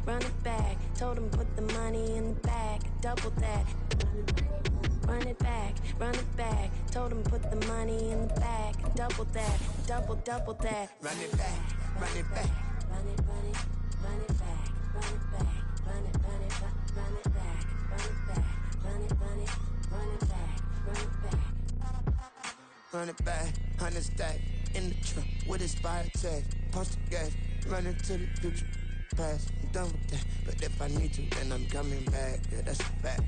run it back. Told him put the money in the bag, double that. Run it back, run it back. Told him put the money in the bag, double that, double that. Run it back, run it back. Run it, run it, run it back, run it back, run it, run it, run it back, run it back, run it, run it, run it back, run it back. Run it back, 100 stack in the trunk with his fire tag. Post the gas, running to the future. Past, I'm done with that. But if I need to, then I'm coming back. Yeah, that's a fact.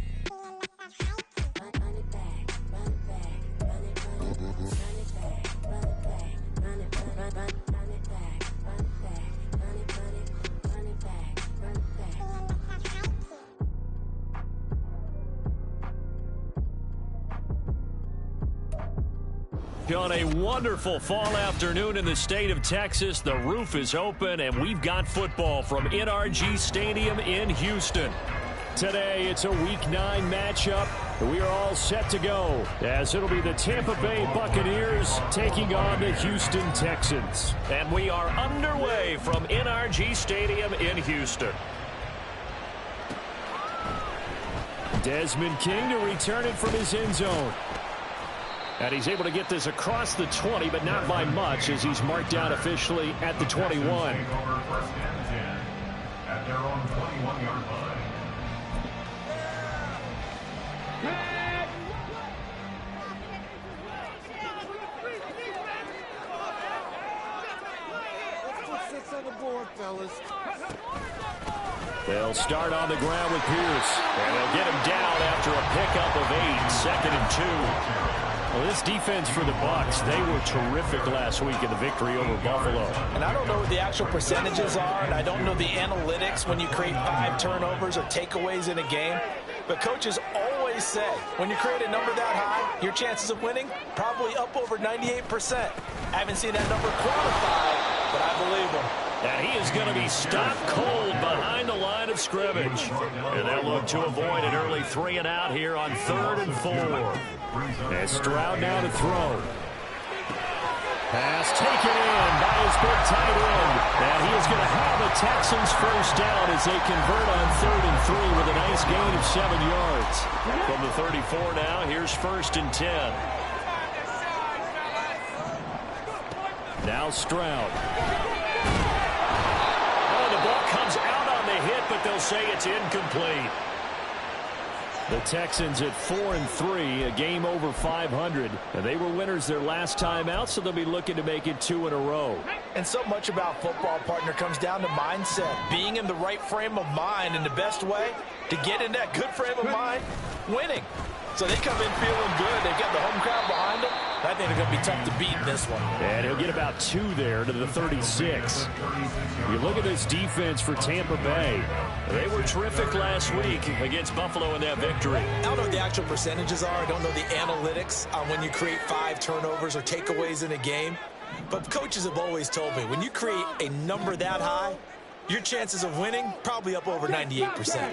Run it back, run it back, run it, run it, run it back, run it back, run it, run it back, run it back, run it, run it, run it back, run it back. On a wonderful fall afternoon in the state of Texas, the roof is open and we've got football from NRG Stadium in Houston. Today, it's a Week 9 matchup. We are all set to go as it'll be the Tampa Bay Buccaneers taking on the Houston Texans. And we are underway from NRG Stadium in Houston. Desmond King to return it from his end zone. And he's able to get this across the 20, but not by much as he's marked down officially at the 21. At their own 21-yard line. They'll start on the ground with Pierce, and they'll get him down after a pickup of 8, 2nd and 2. Well, this defense for the Bucs, they were terrific last week in the victory over Buffalo. And I don't know what the actual percentages are, and I don't know the analytics when you create 5 turnovers or takeaways in a game. But coaches always say, when you create a number that high, your chances of winning probably up over 98%. I haven't seen that number quantified, but I believe them. And he is going to be stopped cold behind the line of scrimmage. And they'll look to avoid an early 3 and out here on 3rd and 4. And Stroud now to throw. Pass taken in by his big tight end. And he is going to have the Texans first down as they convert on 3rd and 3 with a nice gain of 7 yards. From the 34 now, here's 1st and 10. Now Stroud. The ball comes out on the hit, but they'll say it's incomplete. The Texans at 4 and 3, a game over 500. And they were winners their last time out, so they'll be looking to make it 2 in a row. And so much about football, partner, comes down to mindset. Being in the right frame of mind, and the best way to get in that good frame of mind, winning. So they come in feeling good. They've got the home crowd behind them. I think they're going to be tough to beat in this one. And he'll get about 2 there to the 36. You look at this defense for Tampa Bay. They were terrific last week against Buffalo in that victory. I don't know what the actual percentages are. I don't know the analytics on when you create 5 turnovers or takeaways in a game. But coaches have always told me, when you create a number that high, your chances of winning probably up over 98%.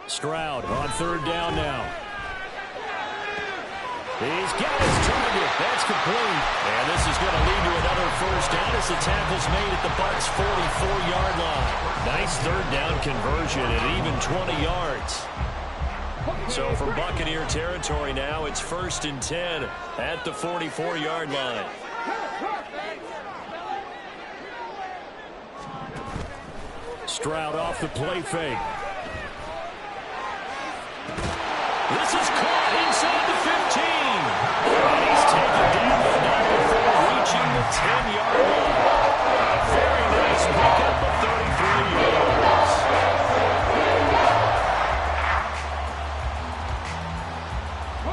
Stroud on 3rd down now. He's got his target. That's complete. And this is going to lead to another first down as the tackle's made at the Bucs' 44-yard line. Nice 3rd down conversion at even 20 yards. So from Buccaneer territory now, it's 1st and 10 at the 44-yard line. Stroud off the play fake. This is caught inside the 15. And he's taken down, but not before reaching the 10-yard line. A very nice pickup of 33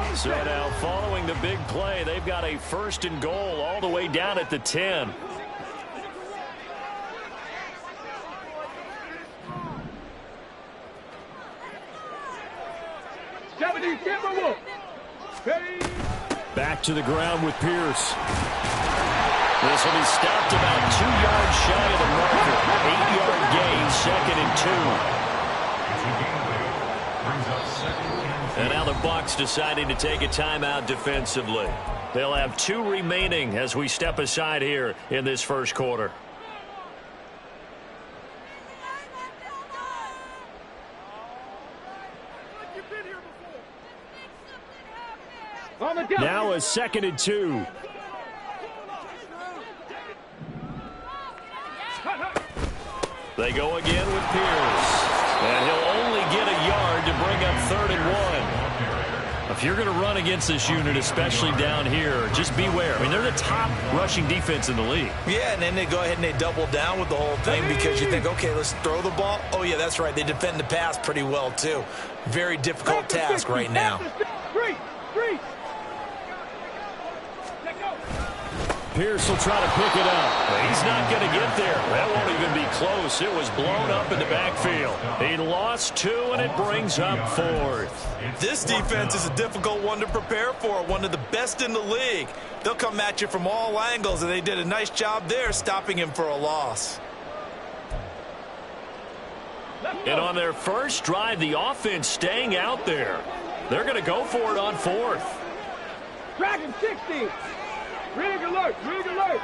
yards. So now following the big play, they've got a 1st and goal all the way down at the 10. Back to the ground with Pierce. This will be stopped about 2 yards shy of the marker. 8-yard gain, 2nd and 2. And now the Bucs deciding to take a timeout defensively. They'll have 2 remaining as we step aside here in this first quarter. Now a 2nd and 2. They go again with Pierce. And he'll only get a yard to bring up 3rd and 1. If you're going to run against this unit, especially down here, just beware. I mean, they're the top rushing defense in the league. Yeah, and then they go ahead and they double down with the whole thing because you think, okay, let's throw the ball. Oh, yeah, that's right. They defend the pass pretty well, too. Very difficult task right now. Pierce will try to pick it up. But he's not going to get there. That won't even be close. It was blown up in the backfield. He lost 2, and it brings up 4th. This defense is a difficult one to prepare for, one of the best in the league. They'll come at you from all angles, and they did a nice job there stopping him for a loss. And on their first drive, the offense staying out there. They're going to go for it on 4th. Dragon 60. Rig alert, rig alert.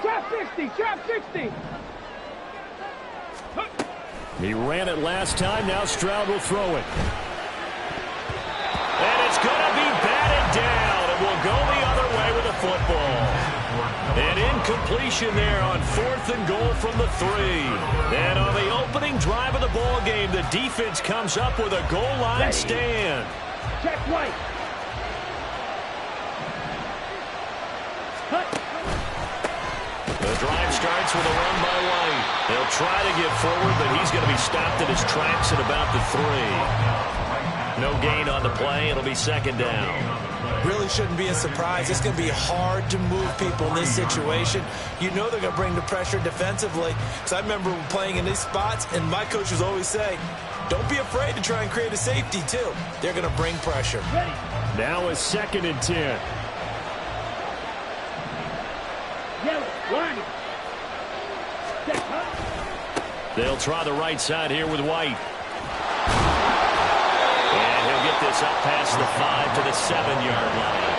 Trap 60, trap 60. He ran it last time. Now Stroud will throw it. And it's going to be batted down. It will go the other way with the football. An incompletion there on 4th and goal from the 3. And on the opening drive of the ball game, the defense comes up with a goal line stand. Check White. The drive starts with a run by White. They'll try to get forward, but he's going to be stopped in his tracks at about the 3. No gain on the play. It'll be 2nd down. Really shouldn't be a surprise. It's going to be hard to move people in this situation. You know they're going to bring the pressure defensively. Because I remember playing in these spots, and my coaches always say, don't be afraid to try and create a safety, too. They're going to bring pressure. Now a 2nd and 10. They'll try the right side here with White. And he'll get this up past the 5 to the 7-yard line.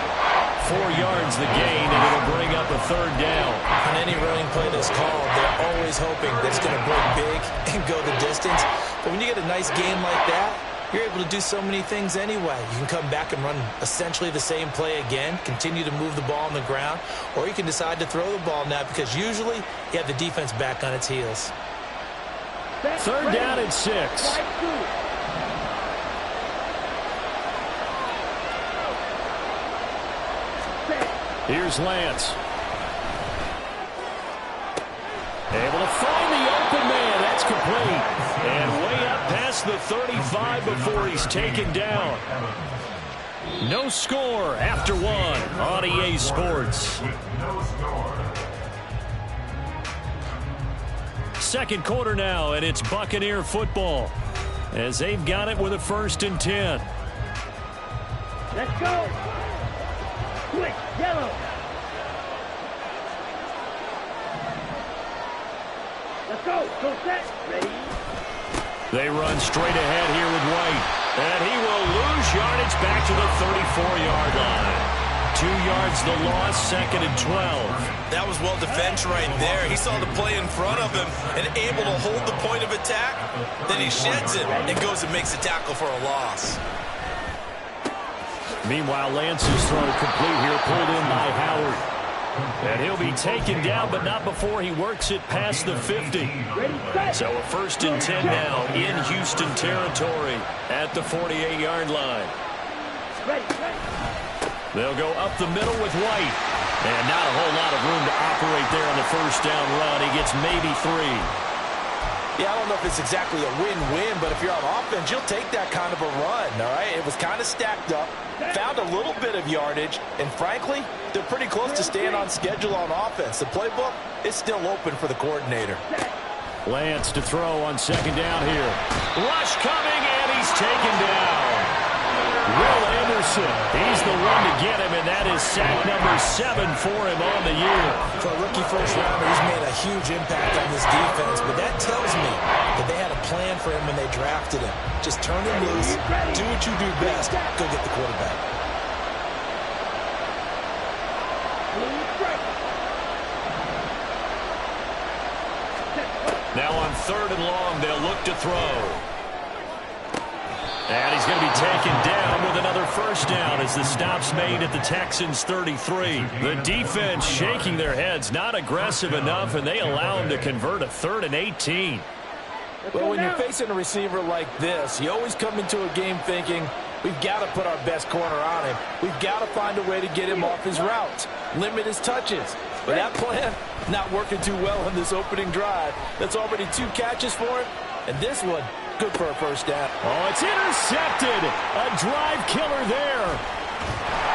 4 yards the gain, and it'll bring up a 3rd down. On any running play that's called, they're always hoping that it's going to break big and go the distance. But when you get a nice game like that, you're able to do so many things anyway. You can come back and run essentially the same play again, continue to move the ball on the ground, or you can decide to throw the ball now because usually you have the defense back on its heels. 3rd down and 6. Here's Lance. Able to find the open man. That's complete. And way up past the 35 before he's taken down. No score after 1 on EA Sports. Second quarter now, and it's Buccaneer football as they've got it with a 1st and 10. Let's go. Quick, yellow. Let's go. Go set. Ready. They run straight ahead here with White. And he will lose yardage back to the 34-yard line. 2 yards the loss, 2nd and 12. That was well defended right there. He saw the play in front of him and able to hold the point of attack. Then he sheds it and goes and makes a tackle for a loss. Meanwhile, Lance's throw complete here, pulled in by Howard. And he'll be taken down, but not before he works it past the 50. So a 1st and 10 now in Houston territory at the 48-yard line. They'll go up the middle with White. And not a whole lot of room to operate there on the 1st down run. He gets maybe 3. Yeah, I don't know if it's exactly a win-win, but if you're on offense, you'll take that kind of a run, all right? It was kind of stacked up, found a little bit of yardage, and frankly, they're pretty close to staying on schedule on offense. The playbook is still open for the coordinator. Lance to throw on 2nd down here. Rush coming, and he's taken down. Will Anderson, he's the one to get him, and that is sack number 7 for him on the year. For a rookie first-rounder, he's made a huge impact on this defense, but that tells me that they had a plan for him when they drafted him. Just turn him loose, do what you do best, go get the quarterback. Now on 3rd and long, they'll look to throw. And he's going to be taken down with another first down as the stop's made at the Texans' 33. The defense shaking their heads, not aggressive enough, and they allow him to convert a 3rd and 18. Well, when you're facing a receiver like this, you always come into a game thinking, we've got to put our best corner on him. We've got to find a way to get him off his routes, limit his touches. But that plan, not working too well on this opening drive. That's already 2 catches for him, and this one, good for a first down. Oh, it's intercepted. A drive killer there.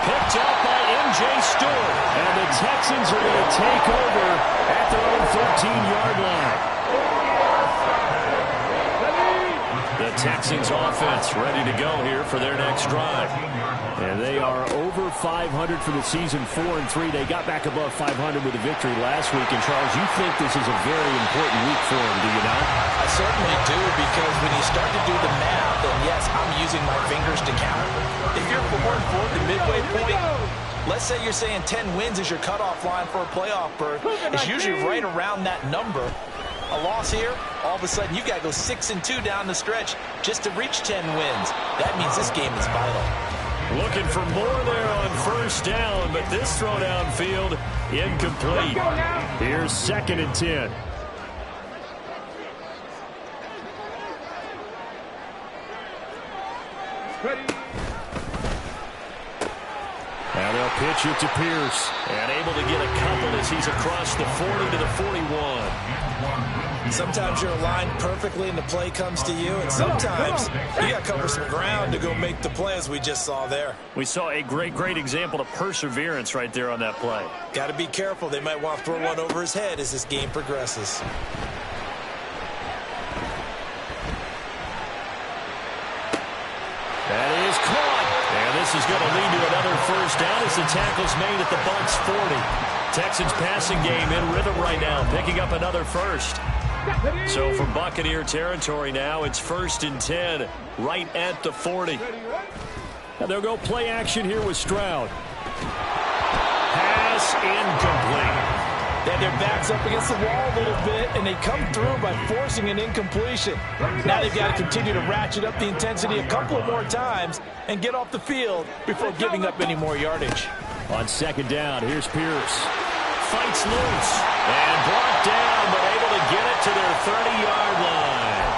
Picked up by M.J. Stewart. And the Texans are going to take over at their own 13-yard line. The Texans offense ready to go here for their next drive. And they are over 500 for the season, 4-3. They got back above 500 with a victory last week. And, Charles, you think this is a very important week for them, do you not? I certainly do, because when you start to do the math, and yes, I'm using my fingers to count. If you're 4-4 at the midway point, let's say you're saying 10 wins is your cutoff line for a playoff berth. It's usually right around that number. A loss here, all of a sudden you've got to go 6-2 down the stretch just to reach 10 wins. That means this game is vital. Looking for more there on first down, but this throw downfield incomplete. Here's 2nd and 10. Now they'll pitch it to Pierce. And able to get a couple as he's across the 40 to the 41. Sometimes you're aligned perfectly and the play comes to you, and sometimes you got to cover some ground to go make the play, as we just saw there. We saw a great example of perseverance right there on that play. Got to be careful. They might want to throw one over his head as this game progresses. That is caught. And this is going to lead to another first down as the tackle's made at the Bucs 40. Texans passing game in rhythm right now, picking up another first. So from Buccaneer territory now, it's 1st and 10 right at the 40. And they'll go play action here with Stroud. Pass incomplete. They had their backs up against the wall a little bit, and they come through by forcing an incompletion. Now they've got to continue to ratchet up the intensity a couple of more times and get off the field before giving up any more yardage. On 2nd down, here's Pierce. Fights loose and brought down, but able to get it to their 30-yard line.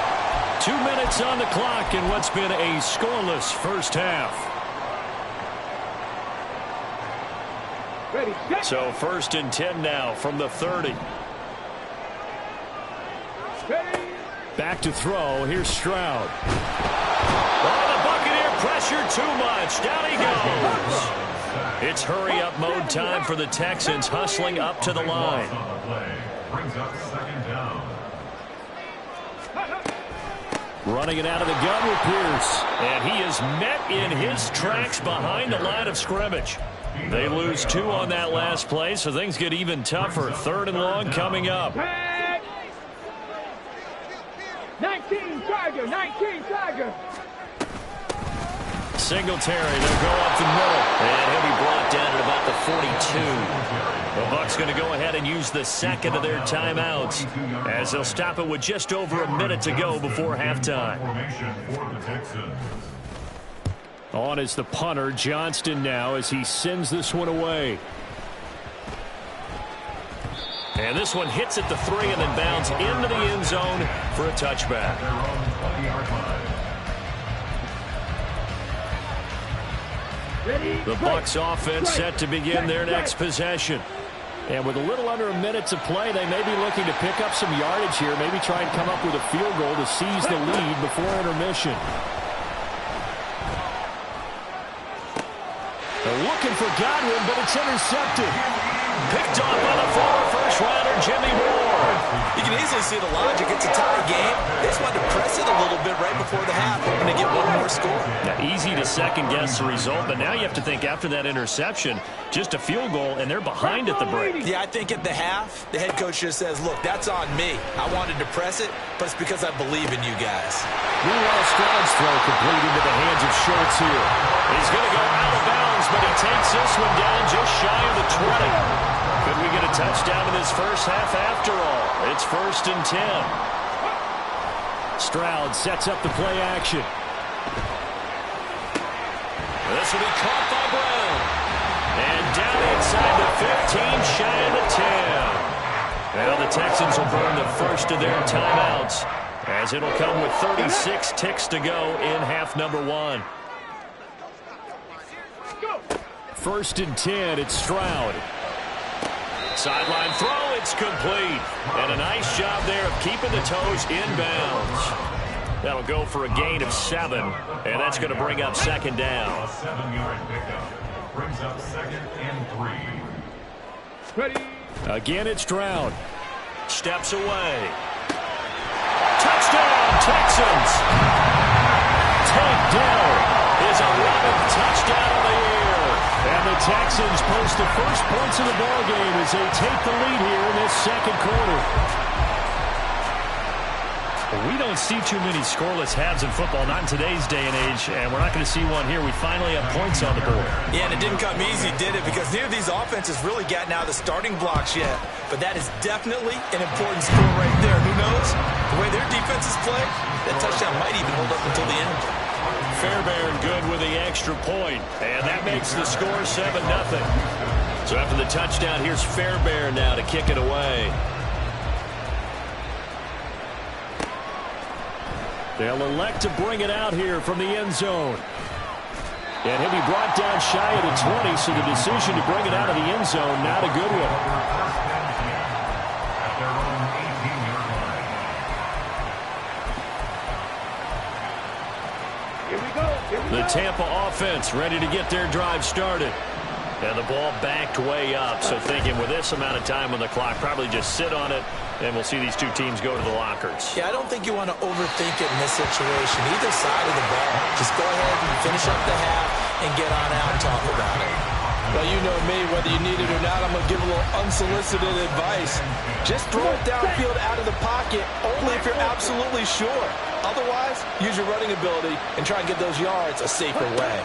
2 minutes on the clock in what's been a scoreless first half. So 1st and 10 now from the 30. Back to throw. Here's Stroud. Oh, the Buccaneer pressure too much. Down he goes. It's hurry-up mode time for the Texans, hustling up to the line. Running it out of the gun with Pierce. And he is met in his tracks behind the line of scrimmage. They lose 2 on that last play, so things get even tougher. 3rd and long coming up. 19 Tiger. Singletary, they'll go up the middle. And he'll be brought down at about the 42. The Bucs going to go ahead and use the 2nd of their timeouts, as they'll stop it with just over a minute to go before halftime. On is the punter, Johnston, now as he sends this one away. And this one hits at the 3 and then bounds into the end zone for a touchback. The Bucs offense set to begin their next possession. And with a little under a minute to play, they may be looking to pick up some yardage here, maybe try and come up with a field goal to seize the lead before intermission. They're looking for Godwin, but it's intercepted. Picked off by the former first-rounder, Jimmy Ward. You can easily see the logic. It's a tie game. They just wanted to press it a little bit right before the half, hoping to get one more score. Now, easy to second-guess the result, but now you have to think after that interception, just a field goal, and they're behind at the break. Yeah, I think at the half, the head coach just says, look, that's on me. I wanted to press it, but it's because I believe in you guys. Meanwhile, Stroud's throw complete into the hands of Schultz here. He's going to go out of bounds, but he takes this one down just shy of the 20. Could we get a touchdown in this first half after all? It's 1st and 10. Stroud sets up the play action. This will be caught by Brown. And down inside the 15, shy of the 10. Now the Texans will burn the first of their timeouts, as it'll come with 36 ticks to go in half number 1. First and 10, it's Stroud. Sideline throw, it's complete. And a nice job there of keeping the toes inbounds. That'll go for a gain of 7, and that's going to bring up second down. 7-yard pickup. Brings up second and 3. Ready. Again, it's Stroud. Steps away. Touchdown, Texans! Tank Dell is 11th touchdown of the year. And the Texans post the first points of the ballgame as they take the lead here in this second quarter. We don't see too many scoreless halves in football, not in today's day and age, and we're not going to see one here. We finally have points on the board. Yeah, and it didn't come easy, did it? Because neither of these offenses really gotten out of the starting blocks yet. But that is definitely an important score right there. Who knows? The way their defenses play, that touchdown might even hold up until the end. Fairbairn good with the extra point, and that makes the score 7-0. So after the touchdown, here's Fairbairn now to kick it away. They'll elect to bring it out here from the end zone. And he'll be brought down shy of the 20, so the decision to bring it out of the end zone, not a good one. At their own 18-yard line. Here we go. The Tampa offense ready to get their drive started. And the ball backed way up, so thinking with this amount of time on the clock, probably just sit on it, and we'll see these two teams go to the lockers. Yeah, I don't think you want to overthink it in this situation. Either side of the ball. Just go ahead and finish up the half and get on out and talk about it. Well, you know me, whether you need it or not, I'm going to give a little unsolicited advice. Just throw it downfield out of the pocket, only if you're absolutely sure. Otherwise, use your running ability and try and get those yards a safer way.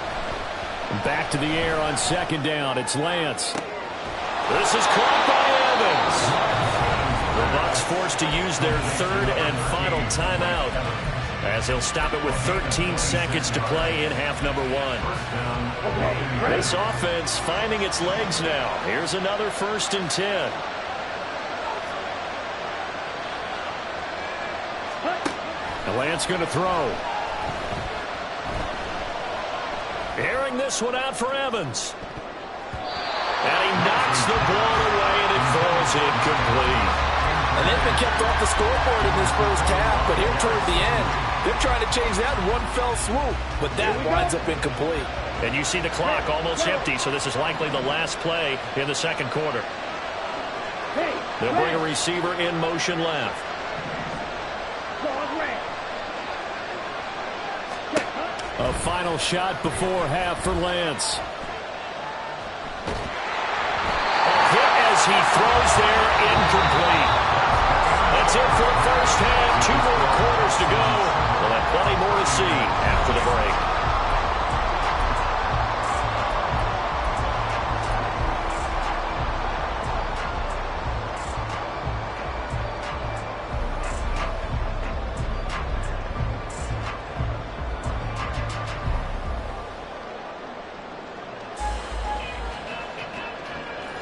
Back to the air on second down. It's Lance. This is caught by Evans. The Bucs forced to use their third and final timeout, as they'll stop it with 13 seconds to play in half number 1. This offense finding its legs now. Here's another 1st and 10. And Lance going to throw. Airing this one out for Evans. And he knocks the ball away, and it falls incomplete. And they've been kept off the scoreboard in this first half, but here toward the end, they're trying to change that in one fell swoop. But that winds up incomplete. And you see the clock almost empty, so this is likely the last play in the second quarter. They'll bring a receiver in motion left. A final shot before half for Lance. A hit as he throws there, incomplete. That's it for the first half. 2 more quarters to go. We'll have plenty more to see after the break.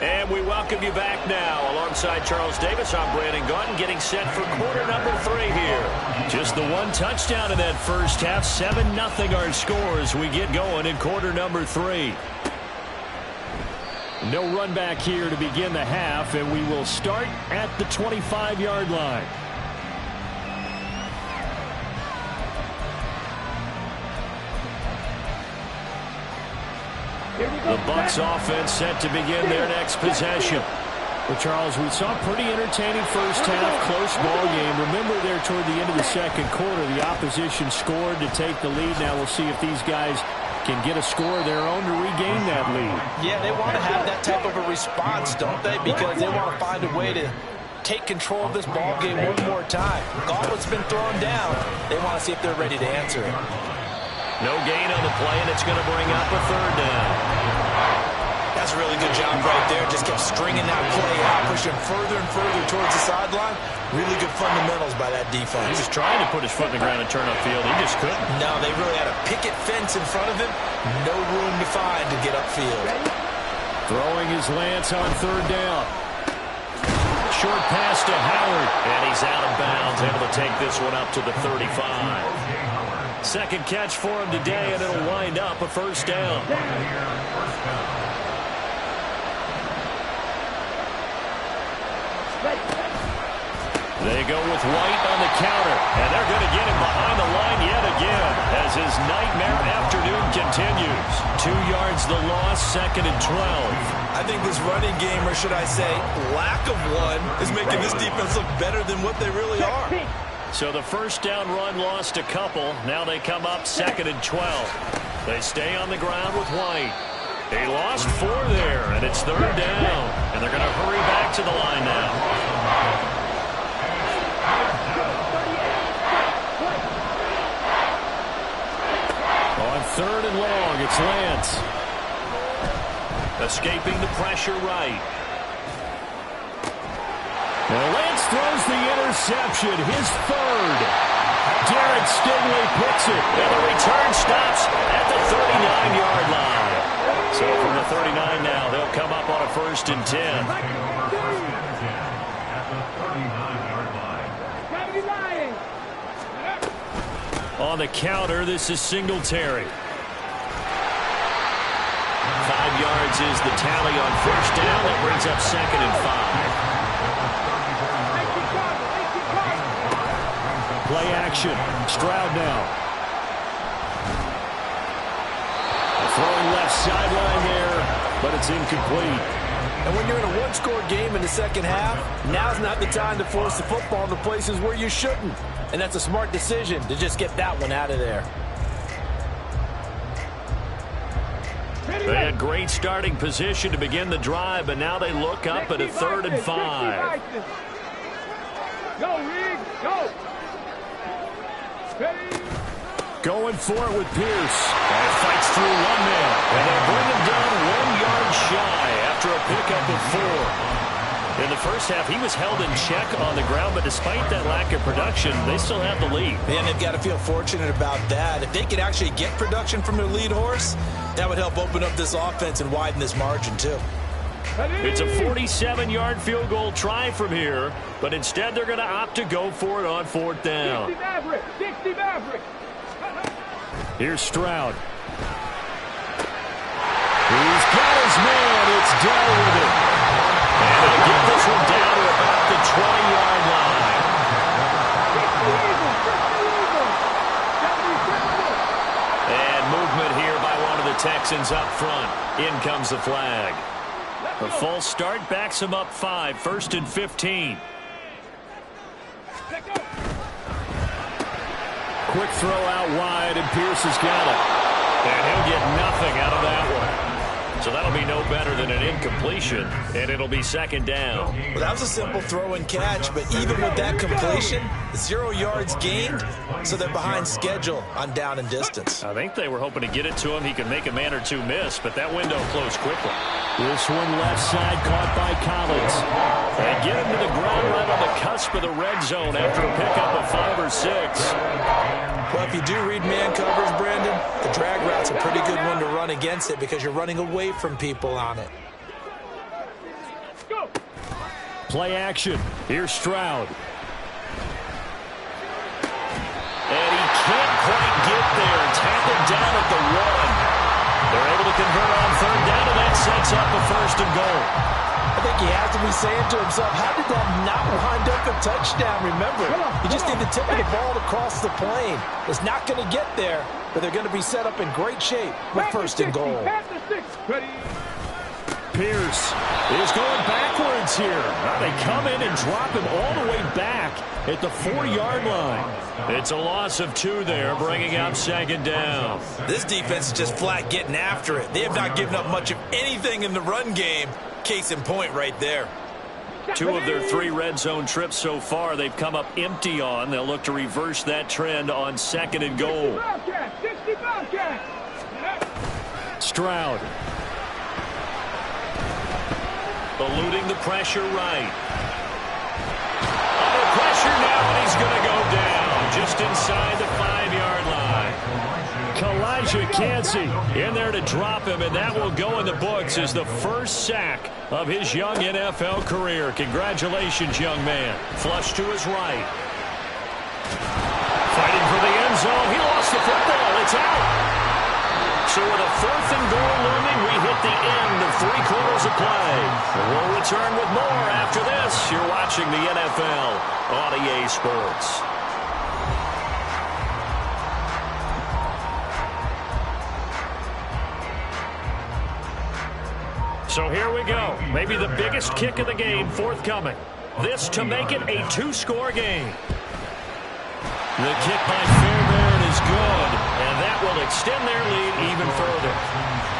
And we welcome you back now. Alongside Charles Davis, I'm Brandon Gaudin, getting set for quarter number 3 here. Just the one touchdown in that first half. 7-0 our score as we get going in quarter number 3. No run back here to begin the half, and we will start at the 25-yard line. The Bucs offense set to begin their next possession. Well, Charles, we saw a pretty entertaining first half, close ball game. Remember there toward the end of the second quarter, the opposition scored to take the lead. Now we'll see if these guys can get a score of their own to regain that lead. Yeah, they want to have that type of a response, don't they? Because they want to find a way to take control of this ball game one more time. Gauntlet's been thrown down. They want to see if they're ready to answer it. No gain on the play, and it's going to bring up a 3rd down. That's a really good job right there. Just kept stringing that play out, pushing further and further towards the sideline. Really good fundamentals by that defense. He was trying to put his foot in the ground and turn upfield. He just couldn't. No, they really had a picket fence in front of him. No room to find to get upfield. Throwing his Lance on third down. Short pass to Howard, and he's out of bounds, able to take this one up to the 35. Second catch for him today, and it'll wind up a first down. They go with White on the counter, and they're going to get him behind the line yet again as his nightmare afternoon continues. 2 yards the loss, second and 12. I think this running game, or should I say lack of one, is making this defense look better than what they really are. So the first down run lost a couple. Now they come up second and 12. They stay on the ground with White. They lost 4 there, and it's third down. And they're going to hurry back to the line now. On third and long, it's Lance. Escaping the pressure right. And Lance throws the interception, his third. Derek Stingley picks it, and the return stops at the 39-yard line. So from the 39 now, they'll come up on a first and 10. On the counter, this is Singletary. 5 yards is the tally on first down. That brings up second and 5. Play action. Stroud now. Throwing left sideline there, but it's incomplete. And when you're in a one-score game in the second half, now's not the time to force the football to places where you shouldn't. And that's a smart decision to just get that one out of there. They had great starting position to begin the drive, but now they look up at a third and 5. Go, Reed, go. Going for it with Pierce. And fights through one man. And they bring him down 1 yard shy after a pickup of 4. In the first half, he was held in check on the ground, but despite that lack of production, they still have the lead. And they've got to feel fortunate about that. If they could actually get production from their lead horse, that would help open up this offense and widen this margin, too. It's a 47-yard field goal try from here, but instead they're going to opt to go for it on fourth down. 60 Maverick, 60 Maverick. Here's Stroud. He's got his man. It's Dell with it. And they get this one down to about the 20-yard line. And movement here by one of the Texans up front. In comes the flag. A false start backs him up 5, first and 15. Quick throw out wide, and Pierce has got it. And he'll get nothing out of that one. So that'll be no better than an incompletion, and it'll be second down. Well, that was a simple throw and catch, but even with that completion, 0 yards gained, so they're behind schedule on down and distance. I think they were hoping to get it to him. He could make a man or two miss, but that window closed quickly. This one left side caught by Collins. They get him to the ground right on the cusp of the red zone after a pickup of 5 or 6. Well, if you do read man covers, Brandon, the drag route's a pretty good one to run against it because you're running away from people on it. Go. Play action. Here's Stroud. And he can't quite get there. Tackled down at the 1. They're able to convert on third down, and that sets up a first and goal. I think he has to be saying to himself, how did that not wind up a touchdown? Remember, you just need the tip of the ball to cross the plane. It's not going to get there, but they're going to be set up in great shape with first and goal. Pierce is going backwards here. Now they come in and drop him all the way back at the 4-yard line. It's a loss of 2 there, bringing up second down. This defense is just flat getting after it. They have not given up much of anything in the run game. Case in point right there. 2 of their 3 red zone trips so far they've come up empty on. They'll look to reverse that trend on second and goal. Eluding the pressure right. Under pressure now, and he's going to go down just inside the 5-yard line. Kalijah Kancey in there to drop him, and that will go in the books as the first sack of his young NFL career. Congratulations, young man. Flush to his right. Fighting for the end zone. He lost the football. It's out. So with a 4th and goal looming, we hit the end of 3 quarters of play. We'll return with more after this. You're watching the NFL on EA Sports. So here we go. Maybe the biggest kick of the game forthcoming. This to make it a 2-score game. The kick by Fairbairn is good, and that will extend their lead even further.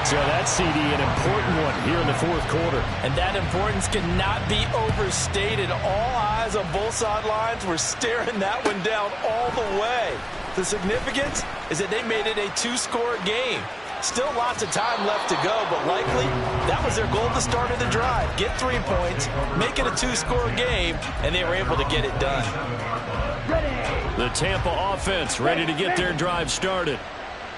So that's, CD, an important one here in the 4th quarter. And that importance cannot be overstated. All eyes on both sidelines were staring that one down all the way. The significance is that they made it a 2-score game. Still lots of time left to go, but likely that was their goal at the start of the drive. Get 3 points, make it a 2-score game, and they were able to get it done. The Tampa offense ready to get their drive started.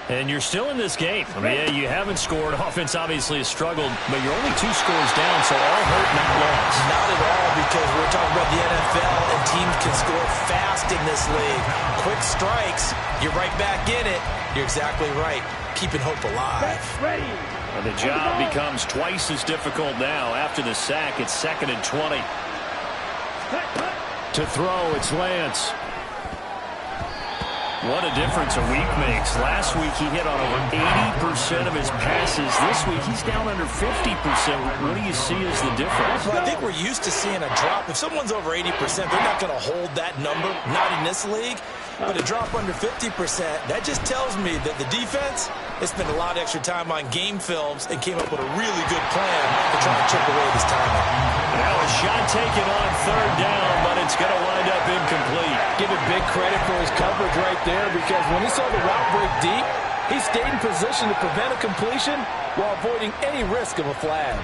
And you're still in this game. I mean, yeah, you haven't scored. Offense obviously has struggled, but you're only 2 scores down, so all hurt, not lost. Not at all, because we're talking about the NFL, and teams can score fast in this league. Quick strikes, you're right back in it. You're exactly right. Keeping hope alive. And the job becomes twice as difficult now. After the sack, it's 2nd and 20. To throw, it's Lance. What a difference a week makes. Last week, he hit on over 80% of his passes. This week, he's down under 50%. What do you see as the difference? Well, I think we're used to seeing a drop. If someone's over 80%, they're not going to hold that number. Not in this league. But a drop under 50%, that just tells me that the defense has spent a lot of extra time on game films and came up with a really good plan to try to chip away this timeout. Now a shot taken on 3rd down, but it's going to wind up incomplete. Give it big credit for his coverage right there, because when he saw the route break deep, he stayed in position to prevent a completion while avoiding any risk of a flag.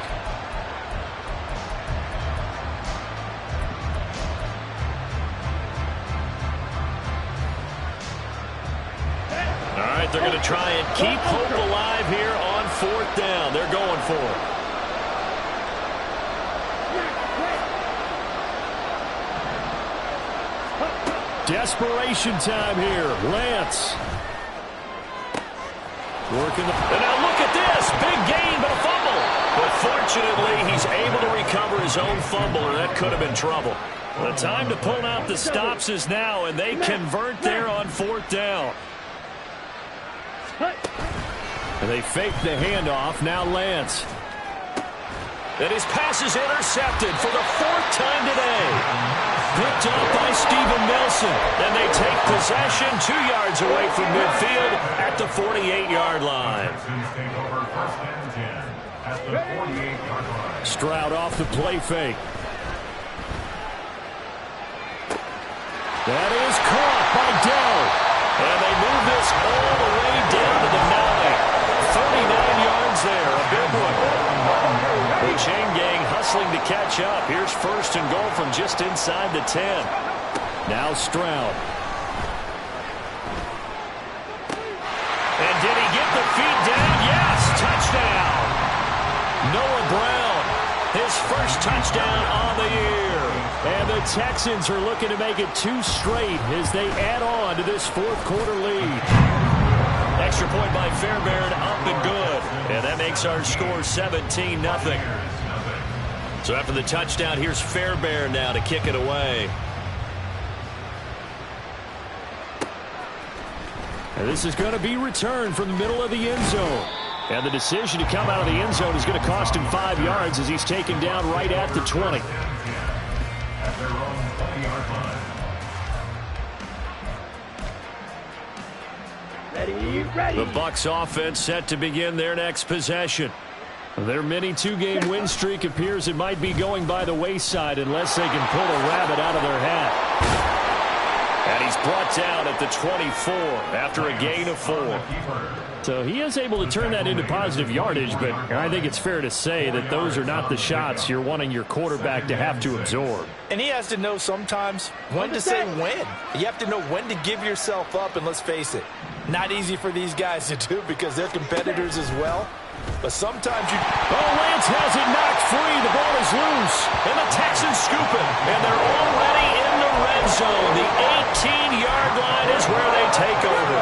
All right, they're going to try and keep hope alive here on 4th down. They're going for it. Desperation time here. Lance. Working the... And now look at this. Big gain, but a fumble. But fortunately, he's able to recover his own fumble, or that could have been trouble. The time to pull out the stops is now, and they convert there on 4th down. And they fake the handoff. Now Lance. And his pass is intercepted for the 4th time today. Picked up by Steven Nelson. And they take possession 2 yards away from midfield at the 48-yard line. Stroud off the play fake. That is caught by Dell. And they move this all the way down to the 9. 39 yards there. A big one. The chain gang hustling to catch up. Here's 1st and goal from just inside the 10. Now Stroud. And did he get the feet down? Yes, touchdown. Noah Brown, his first touchdown on the year. And the Texans are looking to make it 2 straight as they add on to this 4th quarter lead. Extra point by Fairbairn, up and good. And that makes our score 17-0. So after the touchdown, here's Fairbairn now to kick it away. And this is going to be returned from the middle of the end zone. And the decision to come out of the end zone is going to cost him 5 yards as he's taken down right at the 20. At their own 20-yard line. The Bucs offense set to begin their next possession. Their mini 2-game win streak appears it might be going by the wayside unless they can pull a rabbit out of their hat. And he's brought down at the 24 after a gain of 4. So he is able to turn that into positive yardage, but I think it's fair to say that those are not the shots you're wanting your quarterback to have to absorb. And he has to know sometimes when to say when. You have to know when to give yourself up, and let's face it, not easy for these guys to do because they're competitors as well. But sometimes you... Oh, Lance has it knocked free. The ball is loose. And the Texans scoop it. And they're already in the red zone. The 18-yard line is where they take over.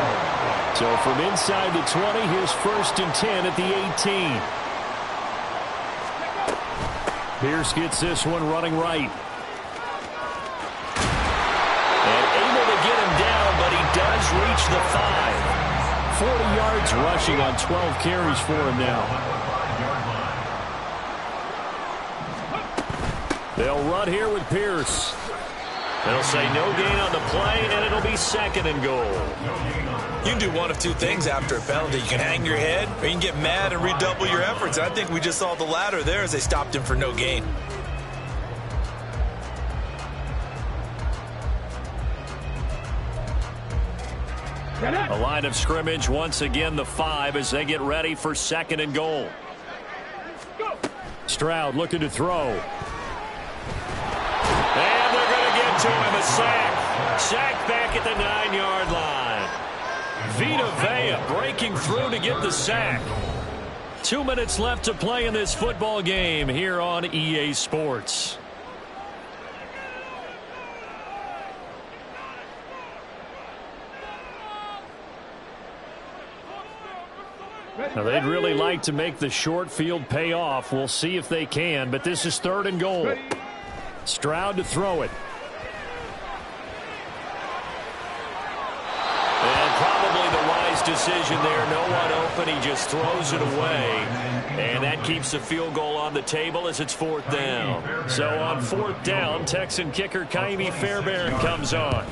So from inside the 20, here's 1st and 10 at the 18. Pierce gets this one running right. And able to get him down, but he does reach the 5. 40 yards rushing on 12 carries for him now. They'll run here with Pierce. They'll say no gain on the play, and it'll be 2nd and goal. You can do one of two things after a penalty. You can hang your head, or you can get mad and redouble your efforts. I think we just saw the latter there as they stopped him for no gain. A line of scrimmage, once again the 5 as they get ready for 2nd and goal. Stroud looking to throw. And they're going to get to him, a sack. Sack back at the 9-yard line. Vita Vea breaking through to get the sack. 2 minutes left to play in this football game here on EA Sports. Now, they'd really like to make the short field pay off. We'll see if they can, but this is 3rd and goal. Stroud to throw it. And probably the wise decision there. No one open. He just throws it away. And that keeps the field goal on the table as it's 4th down. So on 4th down, Texan kicker Ka'imi Fairbairn comes on.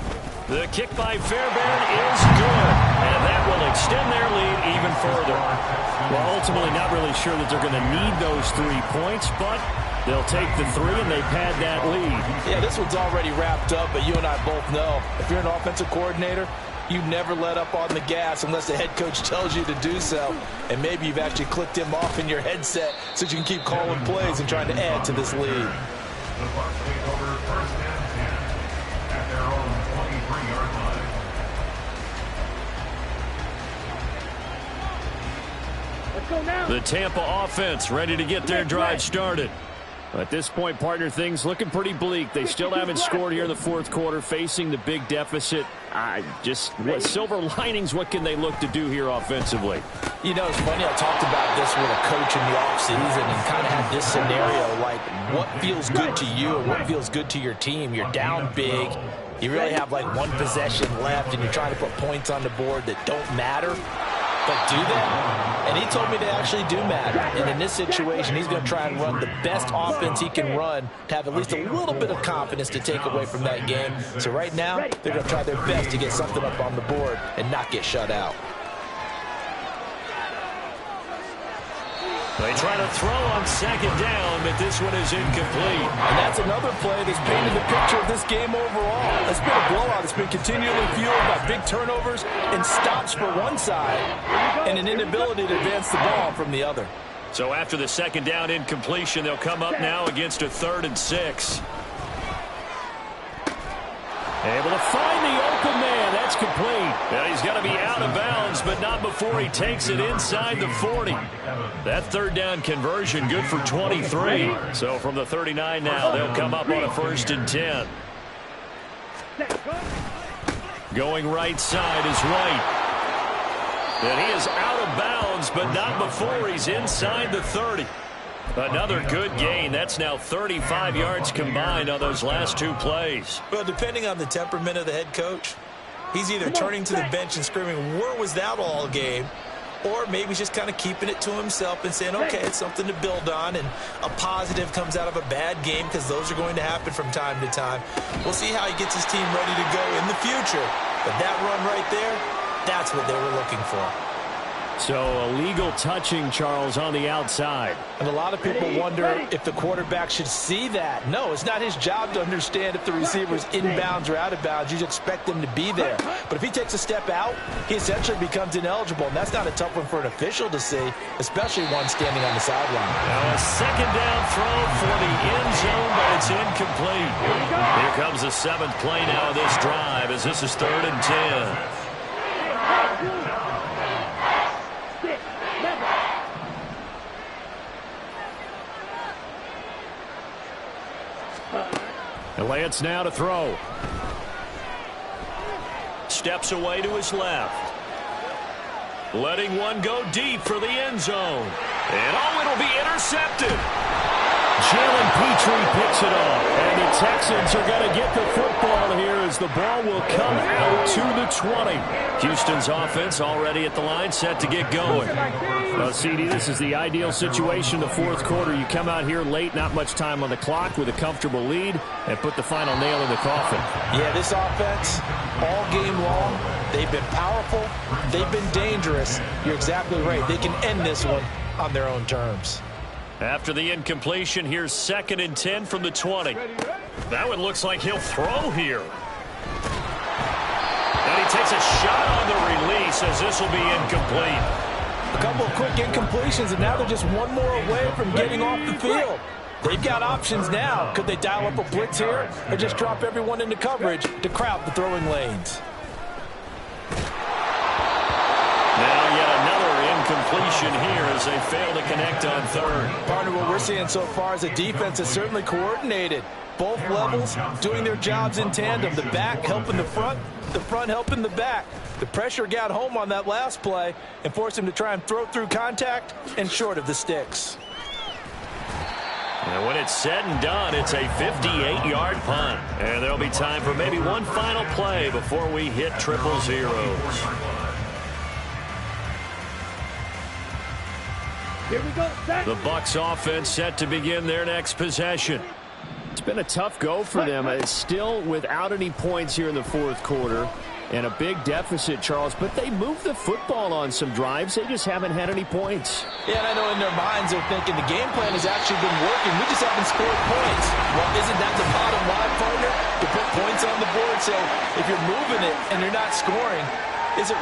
The kick by Fairbairn is good, and that will extend their lead even further. Well, ultimately not really sure that they're going to need those 3 points, but they'll take the 3 and they pad that lead. Yeah, this one's already wrapped up, but you and I both know if you're an offensive coordinator, you never let up on the gas unless the head coach tells you to do so. And maybe you've actually clicked him off in your headset so you can keep calling plays and trying to add to this lead. The Bucs take over 1st and 10 at their own 23-yard line. Let's go now. The Tampa offense ready to get their drive started. At this point, partner, things looking pretty bleak. They still haven't scored here in the 4th quarter, facing the big deficit. What silver linings, what can they look to do here offensively? You know, it's funny, I talked about this with a coach in the offseason and kind of had this scenario, like what feels good to you and what feels good to your team. You're down big. You really have like 1 possession left, and you're trying to put points on the board that don't matter. But do that? And he told me they actually do matter. And in this situation, he's going to try and run the best offense he can run to have at least a little bit of confidence to take away from that game. So right now, they're going to try their best to get something up on the board and not get shut out. They try to throw on 2nd down, but this one is incomplete. And that's another play that's painted the picture of this game overall. It's been a blowout. It's been continually fueled by big turnovers and stops for one side and an inability to advance the ball from the other. So after the 2nd down incompletion, they'll come up now against a 3rd and 6. Able to find the open man. That's complete. Now he's got to be out of bounds, but not before he takes it inside the 40. That 3rd down conversion good for 23. So from the 39 now, they'll come up on a 1st and 10. Going right side is White. And he is out of bounds, but not before he's inside the 30. Another good gain. That's now 35 yards combined on those last 2 plays. Well, depending on the temperament of the head coach, he's either turning to the bench and screaming, where was that all game? Or maybe he's just kind of keeping it to himself and saying, okay, it's something to build on, and a positive comes out of a bad game because those are going to happen from time to time. We'll see how he gets his team ready to go in the future. But that run right there, that's what they were looking for. So illegal touching, Charles, on the outside. And a lot of people wonder if the quarterback should see that. No, it's not his job to understand if the receiver's inbounds or out of bounds. You just expect him to be there. But if he takes a step out, he essentially becomes ineligible. And that's not a tough one for an official to see, especially one standing on the sideline. Now a second down throw for the end zone, but it's incomplete. Here comes the 7th play now of this drive as this is 3rd and 10. Lance now to throw. Steps away to his left. Letting one go deep for the end zone. And it'll be intercepted. Jalen Petrie picks it off. And the Texans are going to get the football here as the ball will come out to the 20. Houston's offense already at the line, set to get going. Well, CD, this is the ideal situation in the 4th quarter. You come out here late, not much time on the clock with a comfortable lead, and put the final nail in the coffin. Yeah, this offense, all game long, they've been powerful, they've been dangerous. You're exactly right. They can end this one on their own terms. After the incompletion, here's 2nd and 10 from the 20. That one looks like he'll throw here. And he takes a shot on the release as this will be incomplete. A couple of quick incompletions, and now they're just one more away from getting off the field. They've got options now. Could they dial up a blitz here or just drop everyone into coverage to crowd the throwing lanes? Now yet another incompletion here as they fail to connect on 3rd. Partner, what we're seeing so far is a defense that's certainly coordinated. Both levels doing their jobs in tandem. The back helping the front helping the back. The pressure got home on that last play and forced him to try and throw through contact and short of the sticks. And when it's said and done, it's a 58-yard punt. And there'll be time for maybe one final play before we hit triple zeros. Here we go. The Bucs offense set to begin their next possession. It's been a tough go for them. It's still without any points here in the 4th quarter. And a big deficit, Charles. But they moved the football on some drives. They just haven't had any points. Yeah, and I know in their minds they're thinking the game plan has actually been working. We just haven't scored points. Well, isn't that the bottom line, partner? To put points on the board. So if you're moving it and you're not scoring, is it